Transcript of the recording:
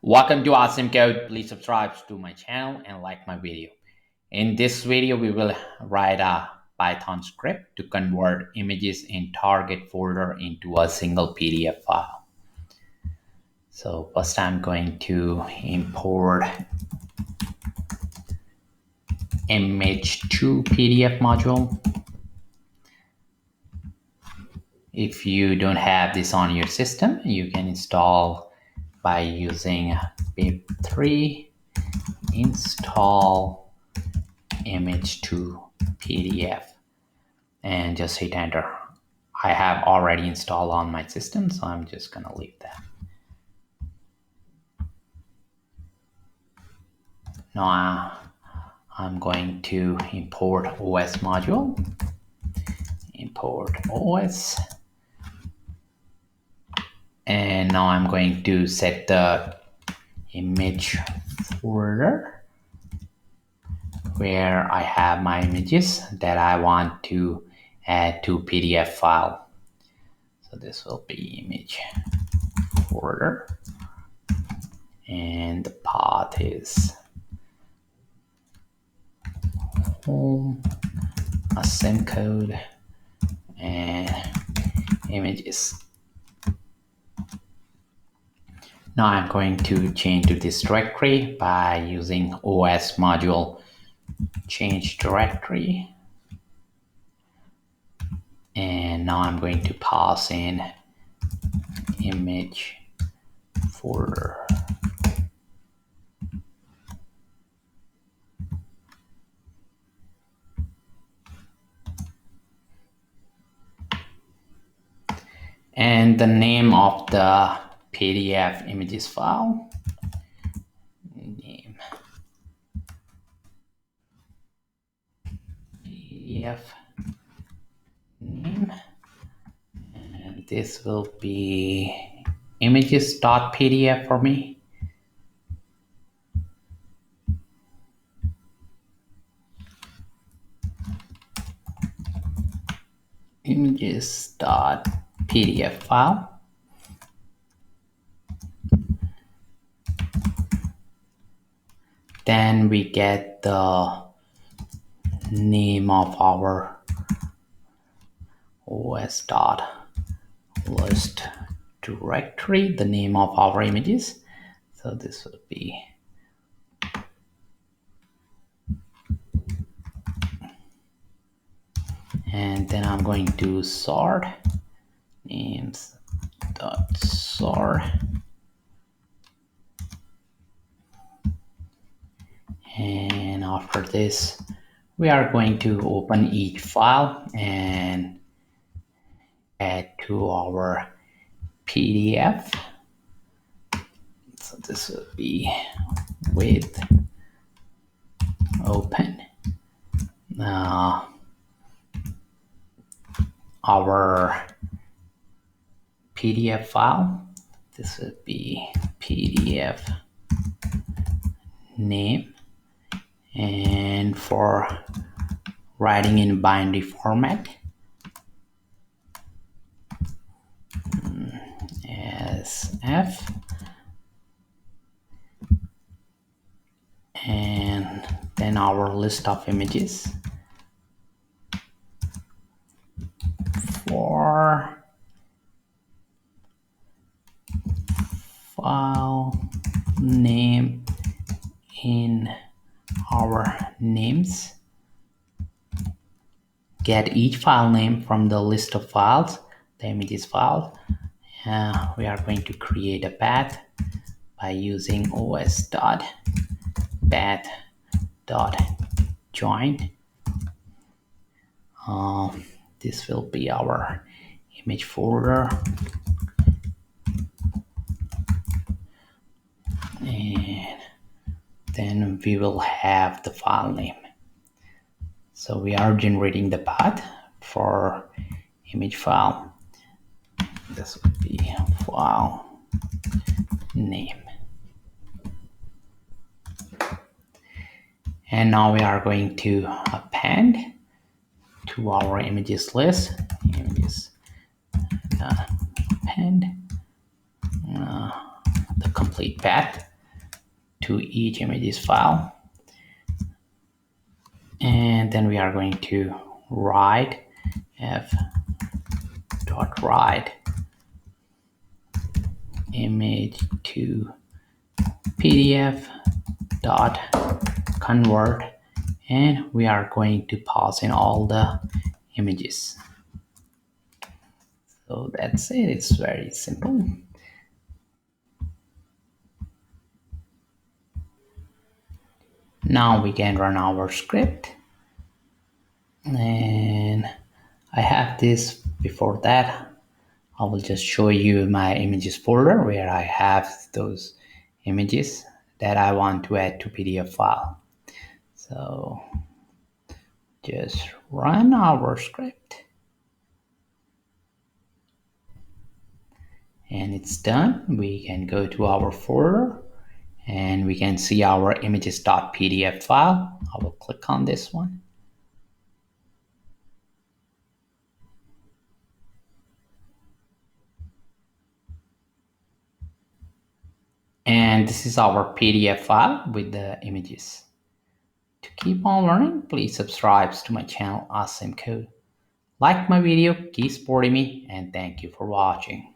Welcome to Awesome Code. Please subscribe to my channel and like my video. In this video, we will write a Python script to convert images in target folder into a single PDF file. So first I'm going to import image2 PDF module. If you don't have this on your system, you can install by using pip3 install image2 PDF and just hit enter. I have already installed on my system, so I'm just going to leave that. Now I'm going to import OS module. Import OS. And now I'm going to set the image folder where I have my images that I want to add to PDF file. So this will be image folder, and the path is home, awesome code, and images. Now I'm going to change to this directory by using OS module change directory. And now I'm going to pass in image folder. And the name of the PDF images file, name PDF name, and this will be images.pdf for me. Images.pdf file. Then we get the name of our os.list directory, the name of our images. So this will be and then I'm going to sort names.sort, and after this we are going to open each file and add to our PDF. So this will be with open. Our PDF file, this would be PDF name, and for writing in binary format, SF, and then our list of images for file name in our names. Get each file name from the list of files, the images file. We are going to create a path by using os.path.join. This will be our image folder, and then we will have the file name. So we are generating the path for image file. This would be file name. And now we are going to append to our images list. Images append the complete path to each images file. And then we are going to write f.write image to PDF dot convert, and we are going to pass in all the images. So that's it. It's very simple. Now we can run our script, and I have this. Before that, I will just show you my images folder where I have those images that I want to add to PDF file. So just run our script, and it's done. We can go to our folder and we can see our images.pdf file. I will click on this one. And this is our PDF file with the images. To keep on learning, please subscribe to my channel Awesome Code. Like my video, keep supporting me, and thank you for watching.